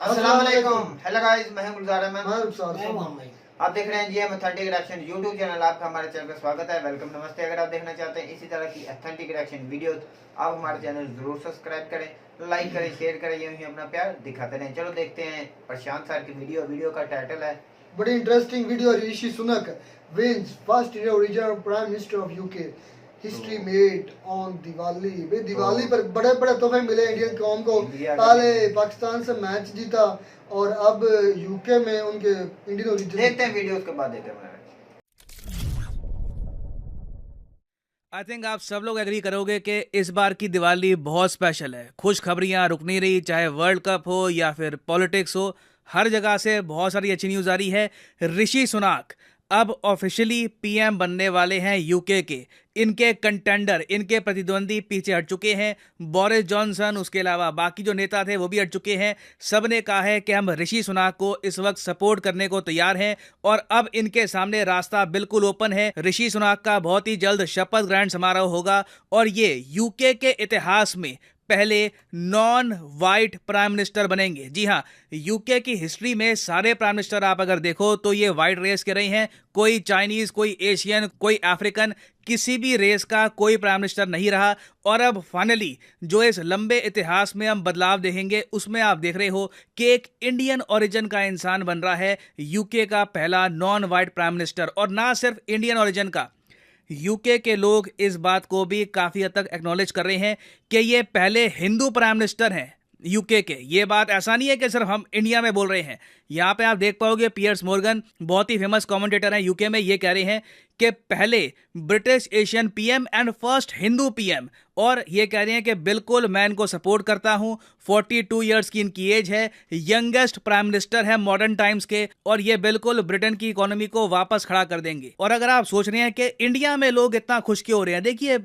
अस्सलाम वालेकुम। Hello guys, मैं हूं गुलजार अहमद। मैं आप देख रहे हैं जी ऑथेंटिक रिएक्शन यूट्यूब चैनल। आपका हमारे चैनल पर स्वागत है, वेलकम, नमस्ते। अगर आप देखना चाहते हैं इसी तरह की ऑथेंटिक रिएक्शन वीडियो, आप हमारे चैनल जरूर सब्सक्राइब करें, लाइक करें, शेयर करें, यूं ही अपना प्यार दिखाते रहें। चलो देखते हैं प्रशांत सर की वीडियो का टाइटल है बड़ी interesting video. Rishi Sunak wins first in original prime minister of UK history made on Diwali. भाई दिवाली पर बड़े बड़े तोहफे मिले इंडियन कौम को। पहले पाकिस्तान से मैच जीता और अब यूके में उनके इंडियन ओरिजिन। देखते हैं वीडियो, उसके बाद देखते हैं। आई थिंक आप सब लोग एग्री करोगे कि इस बार की दिवाली बहुत स्पेशल है। खुशखबरियां रुक नहीं रही, चाहे वर्ल्ड कप हो या फिर पॉलिटिक्स हो, हर जगह से बहुत सारी अच्छी न्यूज़ आ रही है। ऋषि सुनाक अब ऑफिशियली पीएम बनने वाले हैं यूके के। इनके कंटेंडर, इनके प्रतिद्वंदी पीछे हट चुके हैं। बोरिस जॉनसन, उसके अलावा बाकी जो नेता थे वो भी हट चुके हैं। सब ने कहा है कि हम ऋषि सुनाक को इस वक्त सपोर्ट करने को तैयार हैं और अब इनके सामने रास्ता बिल्कुल ओपन है। ऋषि सुनाक का बहुत ही जल्द शपथ ग्रहण समारोह होगा और ये यूके के इतिहास में पहले नॉन वाइट प्राइम मिनिस्टर बनेंगे। जी हाँ, यूके की हिस्ट्री में सारे प्राइम मिनिस्टर आप अगर देखो तो ये वाइट रेस के रहे हैं। कोई चाइनीज, कोई एशियन, कोई अफ्रीकन, किसी भी रेस का कोई प्राइम मिनिस्टर नहीं रहा। और अब फाइनली जो इस लंबे इतिहास में हम बदलाव देखेंगे उसमें आप देख रहे हो कि एक इंडियन ओरिजिन का इंसान बन रहा है यूके का पहला नॉन वाइट प्राइम मिनिस्टर। और ना सिर्फ इंडियन ओरिजिन का, यूके के लोग इस बात को भी काफी हद तक एक्नॉलेज कर रहे हैं कि ये पहले हिंदू प्राइम मिनिस्टर हैं यूके के। ये बात ऐसा नहीं है कि सिर्फ हम इंडिया में बोल रहे हैं। यहाँ पे आप देख पाओगे पियर्स मॉर्गन, बहुत ही फेमस कमेंटेटर हैं यूके में, ये कह रहे हैं कि पहले British Asian PM and first Hindu PM. और ये कह रहे हैं कि बिल्कुल मैं इनको सपोर्ट करता हूं। 42 इयर्स की इनकी एज है, यंगेस्ट प्राइम मिनिस्टर है मॉडर्न टाइम्स के, और ये बिल्कुल ब्रिटेन की इकोनॉमी को वापस खड़ा कर देंगे। और अगर आप सोच रहे हैं कि इंडिया में लोग इतना खुश क्यों हो रहे हैं, देखिए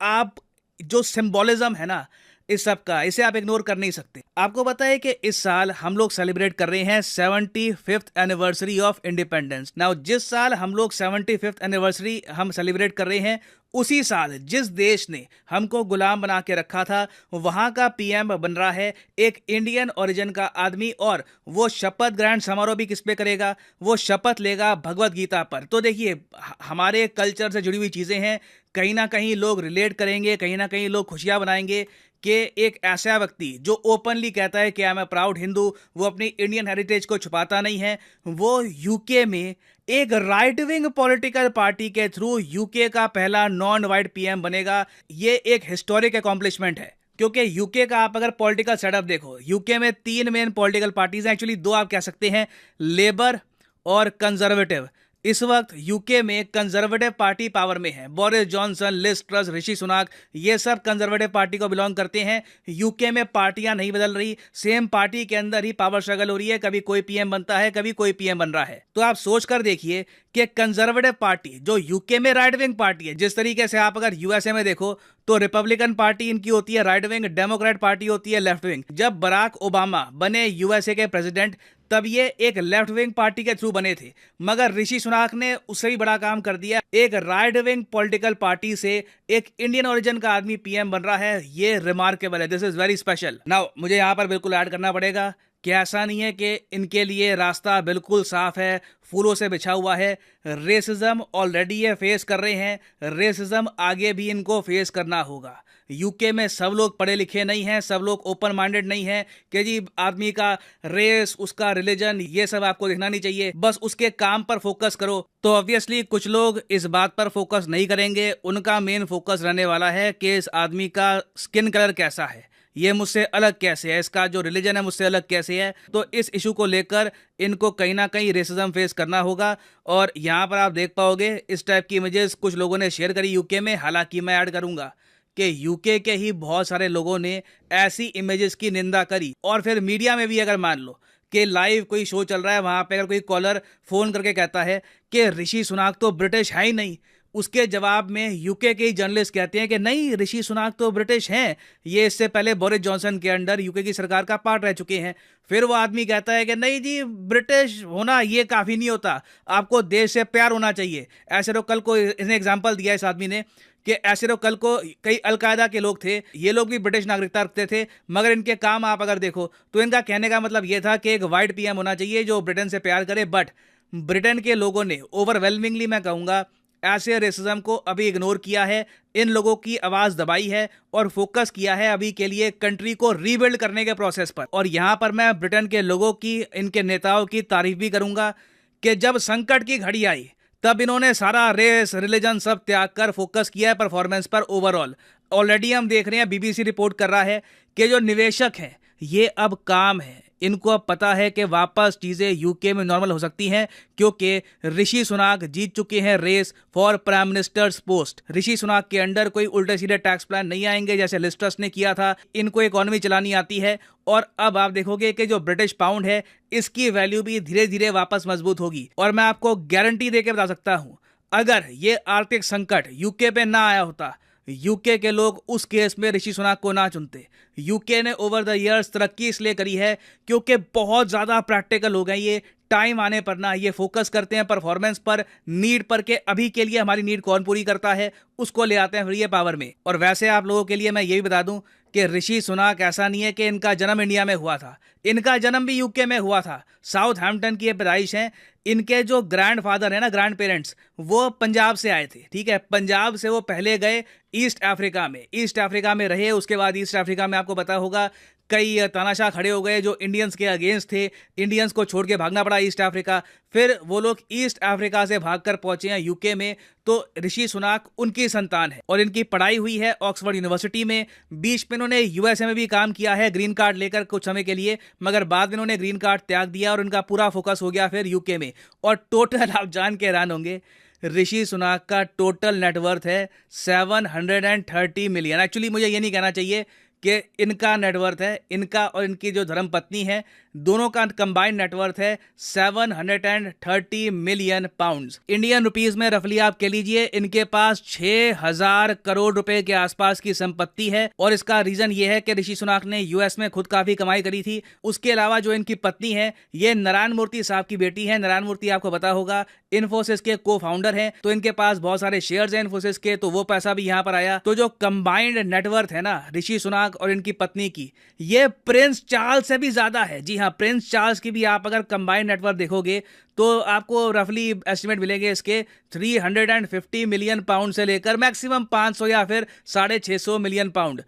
आप जो सिंबोलिज्म है ना इस सब का, इसे आप इग्नोर कर नहीं सकते। आपको पता है कि इस साल हम लोग सेलिब्रेट कर रहे हैं 75th anniversary of independence. Now जिस साल हम लोग 75th एनिवर्सरी हम सेलिब्रेट कर रहे हैं, उसी साल जिस देश ने हमको गुलाम बना के रखा था वहां का पीएम बन रहा है एक इंडियन ओरिजिन का आदमी। और वो शपथ ग्रहण समारोह भी किस पे करेगा? वो शपथ लेगा भगवत गीता पर। तो देखिए हमारे कल्चर से जुड़ी हुई चीजें हैं, कहीं ना कहीं लोग रिलेट करेंगे, कहीं ना कहीं लोग खुशियां बनाएंगे कि एक ऐसा व्यक्ति जो ओपनली कहता है कि I am a proud Hindu, वो अपनी इंडियन हेरिटेज को छुपाता नहीं है, वो यूके में एक राइट विंग पॉलिटिकल पार्टी के थ्रू यूके का पहला नॉन वाइट पीएम बनेगा। ये एक हिस्टोरिक अकॉम्प्लिशमेंट है, क्योंकि यूके का आप अगर पॉलिटिकल सेटअप देखो, यूके में 3 मेन पॉलिटिकल पार्टीज हैं, एक्चुअली 2 आप कह सकते हैं, लेबर और कंजर्वेटिव। इस वक्त यूके में कंजर्वेटिव पार्टी पावर में है। बोरिस जॉनसन, लिज ट्रस, ऋषि सुनाक, ये सब कंजर्वेटिव पार्टी को बिलोंग करते हैं। यूके में पार्टियां नहीं बदल रही, सेम पार्टी के अंदर ही पावर स्ट्रगल हो रही है। कभी कोई पीएम बनता है, कभी कोई पीएम बन रहा है। तो आप सोच कर देखिए कि कंजर्वेटिव पार्टी जो यूके में राइट विंग पार्टी है, जिस तरीके से आप अगर यूएसए में देखो तो रिपब्लिकन पार्टी इनकी होती है राइट विंग, डेमोक्रेट पार्टी होती है लेफ्ट विंग। जब बराक ओबामा बने यूएसए के प्रेसिडेंट तब ये एक लेफ्ट विंग पार्टी के थ्रू बने थे, मगर ऋषि सुनाक ने उससे भी बड़ा काम कर दिया। एक राइट विंग पॉलिटिकल पार्टी से एक इंडियन ओरिजिन का आदमी पीएम बन रहा है। ये रिमार्केबल है, this is very special. Now मुझे यहां पर बिल्कुल ऐड करना पड़ेगा कि ऐसा नहीं है कि इनके लिए रास्ता बिल्कुल साफ है, फूलों से बिछा हुआ है। रेसिज्म ऑलरेडी ये फेस कर रहे हैं, रेसिज्म आगे भी इनको फेस करना होगा। यूके में सब लोग पढ़े लिखे नहीं हैं, सब लोग ओपन माइंडेड नहीं हैं कि जी आदमी का रेस, उसका रिलीजन, ये सब आपको देखना नहीं चाहिए, बस उसके काम पर फोकस करो। तो ऑब्वियसली कुछ लोग इस बात पर फोकस नहीं करेंगे, उनका मेन फोकस रहने वाला है कि इस आदमी का स्किन कलर कैसा है, ये मुझसे अलग कैसे है, इसका जो रिलीजन है मुझसे अलग कैसे है। तो इस इशू को लेकर इनको कहीं ना कहीं रेसिज्म फेस करना होगा। और यहाँ पर आप देख पाओगे इस टाइप की इमेजेस कुछ लोगों ने शेयर करी यूके में। हालांकि मैं ऐड करूंगा कि यूके के ही बहुत सारे लोगों ने ऐसी इमेजेस की निंदा करी। और फिर मीडिया में भी अगर मान लो कि लाइव कोई शो चल रहा है, वहां पे अगर कोई कॉलर फोन करके कहता है कि ऋषि सुनाक तो ब्रिटिश है ही नहीं, उसके जवाब में यूके के ही जर्नलिस्ट कहते हैं कि नहीं, ऋषि सुनाक तो ब्रिटिश हैं, ये इससे पहले बोरिस जॉनसन के अंडर यूके की सरकार का पार्ट रह चुके हैं। फिर वो आदमी कहता है कि नहीं जी, ब्रिटिश होना ये काफ़ी नहीं होता, आपको देश से प्यार होना चाहिए। ऐसे तो कल को इसने एग्जाम्पल दिया इस आदमी ने कि ऐसे तो कल को कई अलकायदा के लोग थे, ये लोग भी ब्रिटिश नागरिकता रखते थे, मगर इनके काम आप अगर देखो तो इनका कहने का मतलब ये था कि एक वाइट पीएम होना चाहिए जो ब्रिटेन से प्यार करे। बट ब्रिटेन के लोगों ने ओवरवेलमिंगली, मैं कहूँगा, ऐसे रेसिज्म को अभी इग्नोर किया है, इन लोगों की आवाज दबाई है और फोकस किया है अभी के लिए कंट्री को रीबिल्ड करने के प्रोसेस पर। और यहां पर मैं ब्रिटेन के लोगों की, इनके नेताओं की तारीफ भी करूंगा कि जब संकट की घड़ी आई तब इन्होंने सारा रेस रिलीजन सब त्याग कर फोकस किया है परफॉर्मेंस पर ओवरऑल। ऑलरेडी हम देख रहे हैं, बीबीसी रिपोर्ट कर रहा है कि जो निवेशक हैं ये अब काम है, इनको अब पता है कि वापस चीज़ें यूके में नॉर्मल हो सकती हैं, क्योंकि ऋषि सुनाक जीत चुके हैं race for prime minister's post. Rishi Sunak के अंडर कोई उल्टे सीधे टैक्स प्लान नहीं आएंगे जैसे लिज ट्रस ने किया था, इनको इकोनॉमी चलानी आती है। और अब आप देखोगे कि जो ब्रिटिश पाउंड है इसकी वैल्यू भी धीरे धीरे वापस मजबूत होगी। और मैं आपको गारंटी देके बता सकता हूं, अगर ये आर्थिक संकट यूके पे ना आया होता, यूके के लोग उस केस में ऋषि सुनाक को ना चुनते। यूके ने ओवर द इयर्स तरक्की इसलिए करी है क्योंकि बहुत ज़्यादा प्रैक्टिकल हो गए ये, टाइम आने पर ना ये फोकस करते हैं परफॉर्मेंस पर, नीड पर, के अभी के लिए हमारी नीड कौन पूरी करता है उसको ले आते हैं फिर ये पावर में। और वैसे आप लोगों के लिए मैं ये भी बता दूं कि ऋषि सुनाक ऐसा नहीं है कि इनका जन्म इंडिया में हुआ था, इनका जन्म भी यूके में हुआ था। साउथहैम्पटन की ये पैदाइश है। इनके जो ग्रैंडफादर है ना, ग्रैंड पेरेंट्स, वो पंजाब से आए थे, ठीक है। पंजाब से वो पहले गए ईस्ट अफ्रीका में, ईस्ट अफ्रीका में रहे। उसके बाद ईस्ट अफ्रीका में आपको पता होगा कई तानाशाह खड़े हो गए जो इंडियंस के अगेंस्ट थे, इंडियंस को छोड़ के भागना पड़ा ईस्ट अफ्रीका। फिर वो लोग ईस्ट अफ्रीका से भागकर पहुंचे हैं यूके में। तो ऋषि सुनाक उनकी संतान है और इनकी पढ़ाई हुई है ऑक्सफोर्ड यूनिवर्सिटी में। बीच में इन्होंने यूएसए में भी काम किया है ग्रीन कार्ड लेकर कुछ समय के लिए, मगर बाद में इन्होंने ग्रीन कार्ड त्याग दिया और इनका पूरा फोकस हो गया फिर यूके में। और टोटल आप जान के हैरान होंगे, ऋषि सुनाक का टोटल नेटवर्थ है 730 मिलियन। एक्चुअली मुझे ये नहीं कहना चाहिए कि इनका नेटवर्थ है, इनका और इनकी जो धर्मपत्नी है दोनों का कंबाइंड नेटवर्थ है 730 मिलियन पाउंड्स। इंडियन रुपीस में रफली आप कह लीजिए इनके पास 6000 करोड़ रुपए के आसपास की संपत्ति है। और इसका रीजन ये है कि ऋषि सुनाक ने यूएस में खुद काफी कमाई करी थी। उसके अलावा जो इनकी पत्नी है ये नारायण मूर्ति साहब की बेटी है। नारायण मूर्ति आपको पता होगा इन्फोसिस के को फाउंडर हैं, तो इनके पास बहुत सारे शेयर्स हैं इन्फोसिस के, तो वो पैसा भी यहाँ पर आया। तो जो कंबाइंड नेटवर्थ है ना ऋषि सुनाक और इनकी पत्नी की, ये प्रिंस चार्ल्स से भी ज्यादा है। जी हाँ, प्रिंस चार्ल्स की भी आप अगर कंबाइंड नेटवर्थ देखोगे तो आपको रफली एस्टिमेट मिलेंगे इसके 350 मिलियन पाउंड से लेकर मैक्सिमम 500 या फिर 650 मिलियन पाउंड।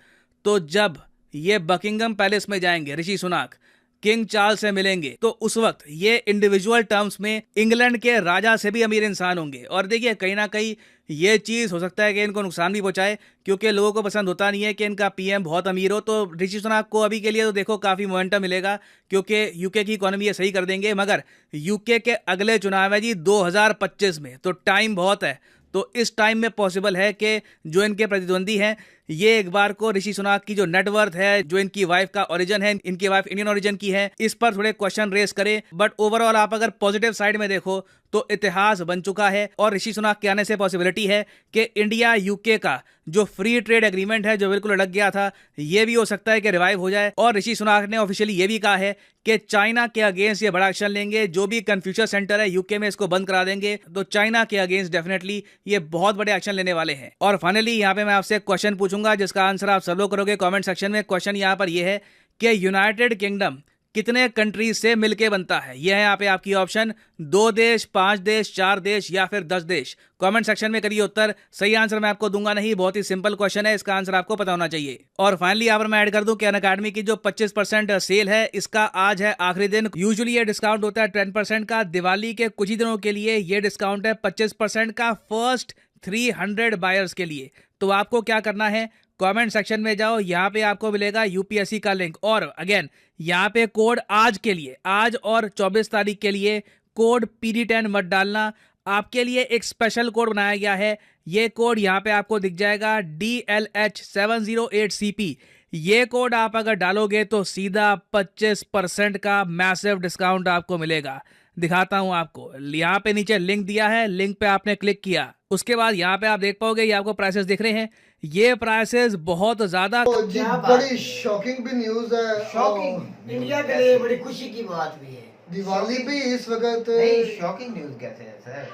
तो जब ये बकिंगम पैलेस में जाएंगे ऋषि सुनाक, किंग चार्ल्स से मिलेंगे, तो उस वक्त ये इंडिविजुअल टर्म्स में इंग्लैंड के राजा से भी अमीर इंसान होंगे। और देखिए कहीं ना कहीं ये चीज़ हो सकता है कि इनको नुकसान भी पहुंचाए, क्योंकि लोगों को पसंद होता नहीं है कि इनका पीएम बहुत अमीर हो। तो ऋषि सुनाक को अभी के लिए तो देखो काफ़ी मोमेंटम मिलेगा क्योंकि यूके की इकोनॉमी ये सही कर देंगे। मगर यूके के अगले चुनाव है जी 2025 में, तो टाइम बहुत है। तो इस टाइम में पॉसिबल है कि जो इनके प्रतिद्वंदी हैं ये एक बार को ऋषि सुनाक की जो नेटवर्थ है, जो इनकी वाइफ का ओरिजिन है, इनकी वाइफ इंडियन ओरिजिन की है, इस पर थोड़े क्वेश्चन रेस करें। बट ओवरऑल आप अगर पॉजिटिव साइड में देखो तो इतिहास बन चुका है और ऋषि सुनाक के आने से पॉसिबिलिटी है कि इंडिया यूके का जो फ्री ट्रेड एग्रीमेंट है जो बिल्कुल अटक गया था, ये भी हो सकता है कि रिवाइव हो जाए। और ऋषि सुनाक ने ऑफिशियली ये भी कहा है कि चाइना के अगेंस्ट ये बड़ा एक्शन लेंगे, जो भी कन्फ्यूशस सेंटर है यूके में इसको बंद करा देंगे। तो चाइना के अगेंस्ट डेफिनेटली ये बहुत बड़े एक्शन लेने वाले हैं। और फाइनली यहाँ पे मैं आपसे एक क्वेश्चन पूछूंगा जिसका आंसर आप सब लोग करोगे कमेंट सेक्शन में। क्वेश्चन यहाँ पर ये है कि यूनाइटेड किंगडम कितने कंट्रीज से मिलके बनता है? ये है यहाँ पे आपकी ऑप्शन, 2 देश, 5 देश, 4 देश या फिर 10 देश। कमेंट सेक्शन में करिए उत्तर। सही आंसर मैं आपको दूंगा नहीं, बहुत ही सिंपल क्वेश्चन है, इसका आंसर आपको पता होना चाहिए। और फाइनली यहाँ पर मैं ऐड कर दूं कि अनअकैडमी की जो 25% सेल है इसका आज है आखिरी दिन। यूजुअली ये डिस्काउंट होता है 10% का, दिवाली के कुछ ही दिनों के लिए ये डिस्काउंट है 25% का फर्स्ट 300 बायर्स के लिए। तो आपको क्या करना है, कमेंट सेक्शन में जाओ, यहाँ पे आपको मिलेगा यूपीएससी का लिंक। और अगेन यहाँ पे कोड आज के लिए, आज और 24 तारीख के लिए कोड PD10 मत डालना, आपके लिए एक स्पेशल कोड बनाया गया है। ये कोड यहाँ पे आपको दिख जाएगा DLH708CP। ये कोड आप अगर डालोगे तो सीधा 25% का मैसिव डिस्काउंट आपको मिलेगा। दिखाता हूं आपको, यहाँ पे नीचे लिंक दिया है, लिंक पे आपने क्लिक किया, उसके बाद यहाँ पे आप देख पाओगे ये आपको प्राइसेस दिख रहे हैं। ये प्राइसेस बहुत ज्यादा जी बड़ी शॉकिंग भी न्यूज है, शॉकिंग इंडिया के लिए बड़ी खुशी की बात भी है। दिवाली भी इस वक्त नहीं, शॉकिंग न्यूज कैसे है सर?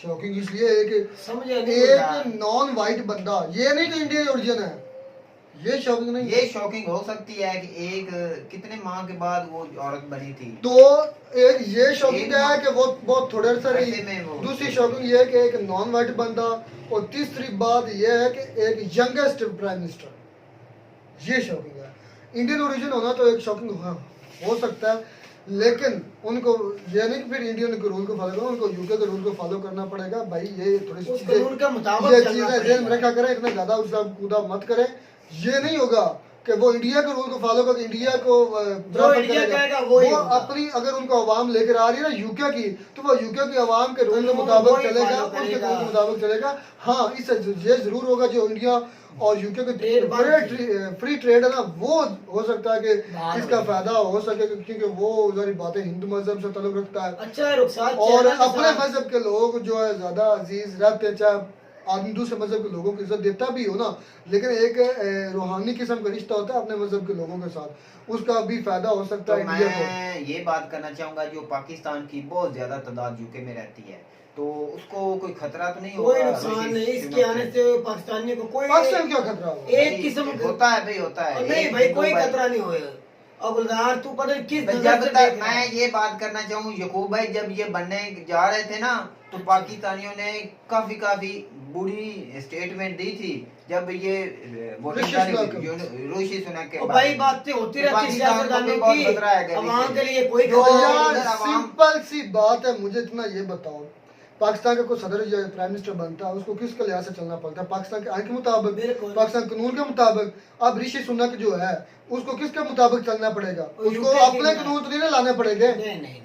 शॉकिंग इसलिए है कि समझे नहीं यार। एक नॉन वाइट बंदा, ये नहीं कि इंडियन ओरिजिन है, ये शॉकिंग नहीं ये शॉकिंग हो सकती है कि एक कितने माह के बाद वो औरत बनी थी। तो एक ये शॉकिंग है कि वो बहुत थोड़े सा ऐसे रही। में वो- दूसरी शॉकिंग ये है कि एक नॉन वाइट बंदा, और तीसरी बात ये है कि एक यंगेस्ट प्राइम मिनिस्टर, ये शॉकिंग है। इंडियन ओरिजिन होना तो एक शॉकिंग हो सकता है, लेकिन उनको ये नहीं कि फिर इंडियन के रूल को फॉलो करो, उनको यूके के रूल को फॉलो करना पड़ेगा। भाई ये थोड़ी सी उस चीजें, कानून के मुताबिक ये चलना चीजें पड़ेगा। ध्यान में रखा करें, इतना ज्यादा उसका कूदा मत करें। ये नहीं होगा कि वो इंडिया के रूल को फॉलो करके इंडिया को prefer इंडिया करेगा। कहेगा वही वो होगा। अपनी, अगर उनको आवाम लेकर आ रही है ना यूके की, तो वो यूके की आवाम के रूल के कानून मुताबिक वही चलेगा, follow उसके करेगा। रूल के मुताबिक चलेगा। हाँ, इससे ये जरूर होगा जो इंडिया और यूके के ट्रेड फ्री ट्रेड है ना, वो हो सकता है कि बाहर इसका हो जाए। फायदा हो सके, क्योंकि वो सारी बातें हिंदू मजहब से ताल्लुक रखता है, अच्छा है रुखसार और चाइना के अपने साथ- मजहब के लोग जो है ज्यादा अजीज रहते हैं, चाहे आदमी दूसरे मजहब के लोगों की इज्जत देता भी हो ना, लेकिन एक रूहानी किस्म का रिश्ता होता है अपने मजहब के लोगों के साथ, उसका भी फायदा हो सकता तो है इंडिया को। मैं ये बात करना चाहूंगा, जो पाकिस्तान की बहुत ज्यादा तादाद यूके में रहती है, तो उसको कोई खतरा तो नहीं होगा? कोई नुकसान नहीं इसके आने से पाकिस्तानियों को कोई पाकिस्तान क्या खतरा होगा? एक किस्म का होता है भाई, होता है। नहीं एक भाई दो कोई खतरा नहीं होएगा। अब गुलजार तू पता नहीं किस भाई, नजर जब से तक देख रहा मैं है। ये बात करना चाहूँ, यकूब भाई जब ये बनने जा रहे थे ना, तो पाकिस्तानियों ने काफी बुरी स्टेटमेंट दी थी जब ये वोटिंग ऋषि सुनक। ऋषि सुनक के और बाद। भाई बातें होती रहती पाकिस्तान को भी सियासतदानों बहुत की, खतरा है कभी अवाम से। के लिए कोई जो खतरा नहीं। यार इधर अवाम- सिंपल सी बात है, मुझे इतना ये बताओ, पाकिस्तान का कोई सदर या प्राइम मिनिस्टर बनता है, उसको किसके लिहाज से चलना पड़ता है? पाकिस्तान के आइन के मुताबिक, बिल्कुल। पाकिस्तान कानून के मुताबिक। अब ऋषि सुनक जो है, उसको किसके मुताबिक चलना पड़ेगा? और उसको UK के अपने लिए- कानून तो नहीं ना लाने पड़ेगे। नहीं नहीं नहीं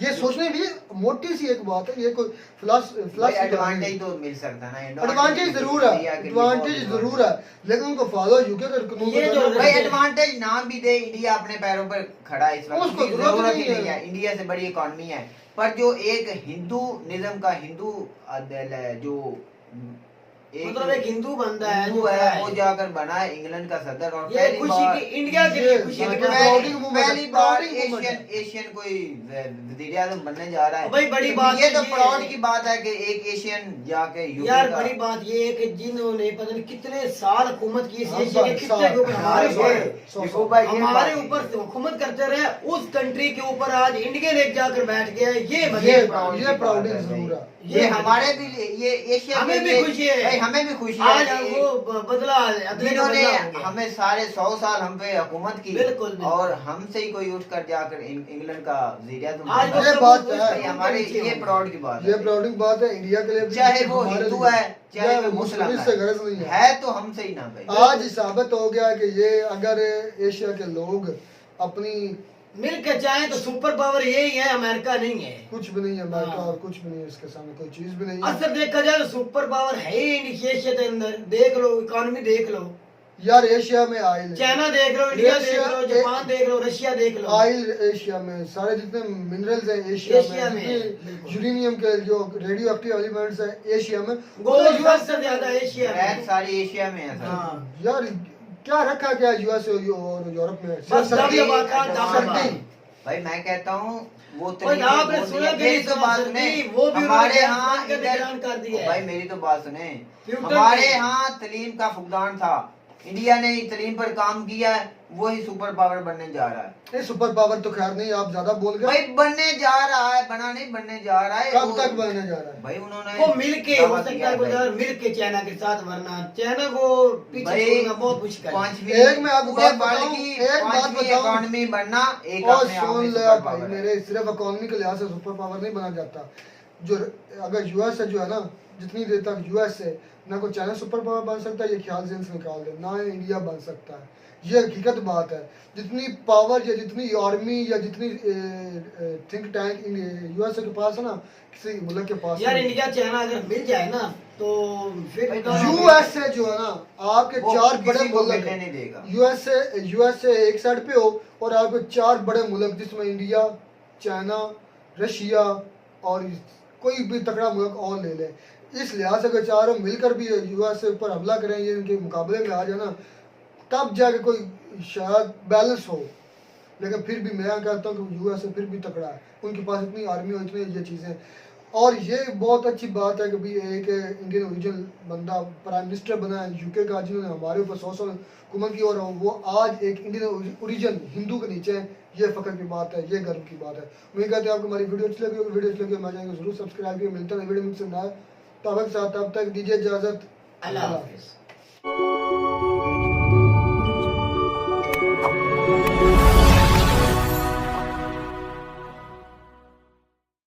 ये सोचने भी मोटी सी एक बात है, ये कोई भाई एडवांटेज तो मिल सकता है ना, एडवांटेज जरूर है, इंडिया के लिए बहुत एडवांटेज जरूर है, लेकिन उनको फॉलो यूके के कानून को ये जो करना भाई पड़ेगा। एडवांटेज ना भी दे, इंडिया अपने पैरों पर खड़ा है इस वक्त, उसको उसकी जरूरत जरूरत नहीं ही नहीं है। है, इंडिया से बड़ी इकोनॉमी है। पर जो एक हिंदू निज़म का हिंदू जो मतलब एक हिंदू बंदा है हिंदू जो है, खड़ा है। वो जाकर बना है इंग्लैंड का सदर, और ये पहली खुशी बार की इंडिया के लिए ये खुशी की बात बात है। है। प्राउडिंग moment पहली है, बार प्राउडिंग moment है। एशियन कोई वजीर आज़म बनने जा रहा है। भाई बड़ी तो बात ये तो ये प्राउड है। की बात है कि एक एशियन जाके यूके यार का- बड़ी बात ये है कि जिन्होंने पता नहीं कितने साल हुकूमत की इस हाँ, एशिया के साल, खित्ते के ऊपर साल, हमारे साल, ऊपर साल, देखो भाई, ये हमारे बात- ऊपर हुकूमत करते रहे, उस कंट्री के ऊपर आज इंडियन एक जाकर बैठ गया है। ये ये मजे प्राउड की प्राउडिंग बात है जरूर भाई। है। ये हमारे भी लिए, ये एशिया हमें के भी लिए- खुशी है। भाई हमें भी खुशी आज है कि वो बदला अदले का जिन्होंने बदला हो गया। हमें सारे 100 साल हम पे हुकूमत की, बिल्कुल, बिल्कुल। और हमसे ही कोई उठ कर जाकर इंग्लैंड का वज़ीर आज़म आज बना। वो ये सब बात उस है। कानून के हमारे नीचे ये होंगे। प्राउड की बात ये है। प्राउडिंग बात है इंडिया के लिए भी, चाहे वो हमारे हिंदू लिए। है, चाहे या वो मुस्लिम इससे गरज नहीं है तो हमसे ही ना भाई। आज साबित हो गया कि ये अगर एशिया के लोग अपनी, मिल के चाहे तो सुपर पावर यही है, अमेरिका नहीं है। कुछ भी नहीं है अमेरिका, हाँ। और कुछ भी नहीं है इसके सामने, कोई चीज भी नहीं है। असल देखा जाए तो सुपर पावर है ही नहीं एशिया के अंदर। देख लो इकोनॉमी, देख लो यार एशिया में आयल, चाइना देख लो, इंडिया देख एशिया- लो, जापान देख लो, रशिया देख लो। आयल एशिया में, सारे जितने मिनरल्स हैं एशिया एशिया में, में, जितने बिल्कुल। यूरेनियम के जो रेडियो एक्टिव एलिमेंट्स हैं एशिया में, गोल्ड यूएस सबसे ज्यादा एशिया रैत में। सारी एशिया में है सर। हाँ। यार क्या रखा क्या यूएस और यूरोप में? बस सर्दी, दम दबाका, दम सर्दी। दबाका। भाई मैं कहता हूँ वो और तरीके आपने वो सुना दिए। कि मेरी नहीं तो सुना बात सर सुने, जी, वो भी हमारे उन्होंने यहाँ बंद करने का ऐलान कर दिया है। भाई मेरी तो बात सुने, फ्यूचर हमारे में- यहाँ तलीम का फुकदान था, इंडिया ने तलीम पर काम किया है, वही सुपर पावर बनने जा रहा है। ये सुपर पावर तो खैर नहीं, आप ज्यादा बोल गए। भाई बनने जा रहा है, बना नहीं बनने जा रहा है। कब वो- तक बनने जा रहा है? भाई उन्होंने वो मिल के दावा हो किया सकता है भाई। गुजरात मिल के चाइना के साथ, वरना चाइना को पीछे भाई छोड़ना बहुत मुश्किल है। पांचवी एक मैं आपको पूरे बात वर्ल्ड बताऊं, की एक बात पांचवी बताऊं। इकॉनमी बनना एक और अपने आप सुन में ले सुपर भाई पावर है। मेरे, सिर्फ इकोनॉमी के लिहाज से सुपर पावर नहीं बना जाता। जो अगर यूएस है जो है ना, जितनी देर तक यूएस है ना कोई चाइना सुपर पावर बन सकता है, ये ख्याल से निकाल दे, ना इंडिया बन सकता है। ये हकीकत बात है। जितनी पावर या जितनी आर्मी या जितनी थिंक टैंक यूएस के पास है ना, किसी मुल्क के पास यार नहीं। इंडिया चाइना अगर मिल जाए ना तो फिर यूएसए जो है ना, आपके वो चार किसी बड़े को मुल्क मिलने नहीं देगा। यूएसए एक साइड पे हो, और आपके चार बड़े मुल्क जिसमें इंडिया, चाइना, रशिया और कोई भी तगड़ा मुल्क और ले ले। इस लिहाज से अगर चारों मिलकर भी यूएसए पर हमला करें, ये इनके मुकाबले में आ जाए ना, तब जाके कोई शायद बैलेंस हो। लेकिन फिर भी मैं कहता हूँ कि यूएसए फिर भी तगड़ा है, उनके पास इतनी आर्मी और इतनी ये चीज़ें। और ये बहुत अच्छी बात है कि भी एक इंडियन ओरिजिनल बंदा प्राइम मिनिस्टर बना है यूके का, जिन्होंने हमारे ऊपर 100 साल हुकूमत की, और वो आज एक इंडियन ओरिजिन हिंदू के नीचे है। ये फख्र की बात है, ये गर्व की बात है। उम्मीद करते हैं आपको हमारी वीडियो अच्छी लगी होगी। वीडियो अच्छी लगी हमारे चैनल को जरूर सब्सक्राइब करिए। मिलता है वीडियो में से नया तब तक दीजिए इजाजत। अल्लाह हाफिज़।